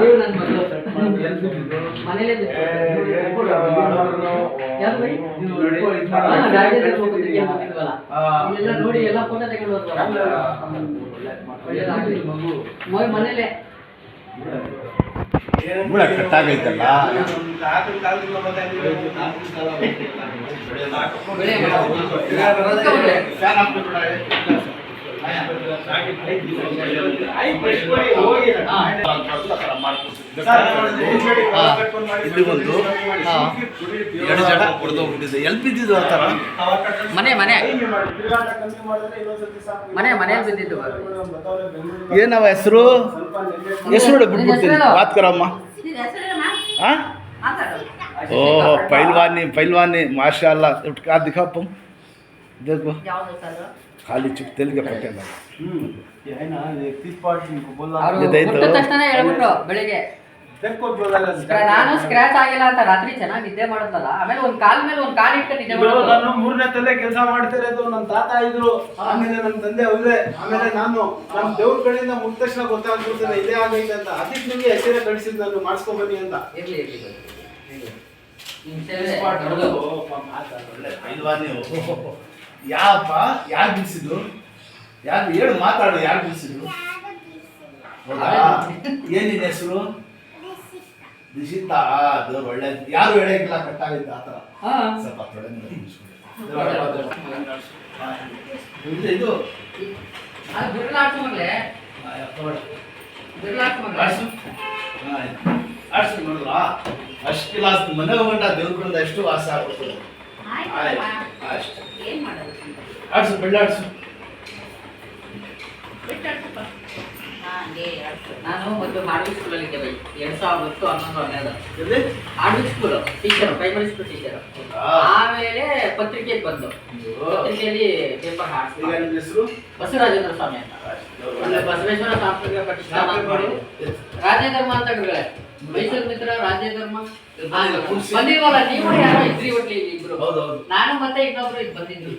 ನೀವು ನನ್ನ ಮಗಳು ಮನೇಲೆ ಇಲ್ಲೆಲ್ಲ ನೋಡಿ ಎಲ್ಲ ಫೋಟೋ ತಗೊಂಡು ಮನೇಲೆ ಕಟ್ಟಾಗೈತಲ್ಲ ಇಲ್ಲಿ ಒಂದು 2 ಜನ ಹೊಡೆದೋಗ್ಬಿಟ್ಟಿದೆ. ಎಲ್ಲಿ ಬಿದ್ದಿದ್ದು ಆ ಥರ? ಮನೆಯಲ್ಲಿ ಬಿದ್ದಿದ್ದು. ಏನವ ಹೆಸರು ಬಿಟ್ಬಿಡ್ತೀನಿ ಬಾತ್ ಕರಮ್ಮ. हाँ ओह पहलवानी माशाल्लाह का दिखा तुम देखो खाली चुप तेल के पट्टे में ये है ना 31 पार्ट इनको बोला ತಕ್ಷಣ ಹೇಳ್ಬಿಟ್ರು ಬೆಳಿಗ್ಗೆ ನಾನು ಸ್ಕ್ರಾಚ್ ಆಗಿಲ್ಲ ಅಂತ ರಾತ್ರಿ ಚೆನ್ನಾಗಿ ನಿದ್ದೆ ಮಾಡಿದ್ನಲ್ಲ. ಆಮೇಲೆ ಒಂದ್ ಕಾಲ್ ಮೇಲೆ ಒಂದ್ ಕಾಲ್ ಇಟ್ಟು ನಿದ್ದೆ ಮಾಡೋದು. ನಾನು 3ನೇ ತಲೆ ಕೆಲಸ ಮಾಡ್ತಿರೋದು. ನನ್ನ ತಾತ ಇದ್ರು, ಆಮೇಲೆ ನನ್ನ ತಂದೆ ಅವರೇ, ಆಮೇಲೆ ನಾನು ನಮ್ಮ ದೇವ್ರ ಕಡೆಯಿಂದ ಮುಟ್ಟ ತಕ್ಷಣ ಗೊತ್ತಾಗ್ಬಿಡ್ತದೆ ಇದೇ ಆಗೈತೆ ಅಂತ. ಅದಕ್ಕೆ ನಿಮಗೆ ಹೆಸರೇ ಕಳಿಸಿದ್ ನಾನು ಮಾಡಿಸ್ಕೊ ಬನ್ನಿ ಅಂತ. ಇರ್ಲಿ ಪೈಲ್ವಾನಿ ಯಾಪ ಯಾರು ಬಿಡಿಸಿದ್ರು? ಯಾರು ಹೇಳು ಮಾತಾಡು, ಯಾರು ಬಿಡಿಸಿದ್ರು? ಏನಿದೆ ಹೆಸರು? ದಿಶಿತಾ. ಅದು ಒಳ್ಳೆ ಯಾರು ಎಳೆಗಿಲ್ಲ ಕಟ್ಟಾಗಿದ್ದ ಆ ಥರ ಸ್ವಲ್ಪ ತೊಡೆ ಇದು ಆಡ್ಸು ನೋಡ್ರ ಅಷ್ಟು ಕ್ಲಾಸ್ ಮನೆ ಹೋಗಂಟ ದೇವ್ರಗಳಿಂದ ಎಷ್ಟು ವಾಸ ಆಗ್ಬಿಡ್ತದೆ. ಆಡ್ಸು ಬೆಳ್ಳಾಡ್ಸು. ನಾನು ಒಂದು ಹಾರ್ಡ್ವಿಕ್ ಸ್ಕೂಲಲ್ಲಿ ಇದ್ದೆ by 2010 11 12 Hardwicke school teacher, primary school teacher. ಆಮೇಲೆ ಪತ್ರಿಕೆಗೆ ಬಂದು ಪತ್ರಿಕೆಯಲ್ಲಿ ಪೇಪರ್ ಹಾಡ್ಸಿದೆ. ನಿಮ್ಮ ಹೆಸರು? ಬಸವರಾಜೇಂದ್ರ ಸ್ವಾಮಿ ಅಂತ. ಬಸವೇಶ್ವರ ಸಾಂಸ್ಕೃತಿಕ ಪ್ರತಿಷ್ಠಾನ ರಾಜ್ಯಧರ್ಮ ಅಂತ ಮೈಸೂರು ಮಿತ್ರ ರಾಜ್ಯಧರ್ಮ ಬಂದಿಲ್ವಲ್ಲ ನೀವು? ಯಾರೋ ಇದ್ರಿ ಒಟ್ಲಿ ಇಬ್ರು, ನಾನು ಮತ್ತೆ ಇನ್ನೊಬ್ರು ಬಂದಿದ್ರು.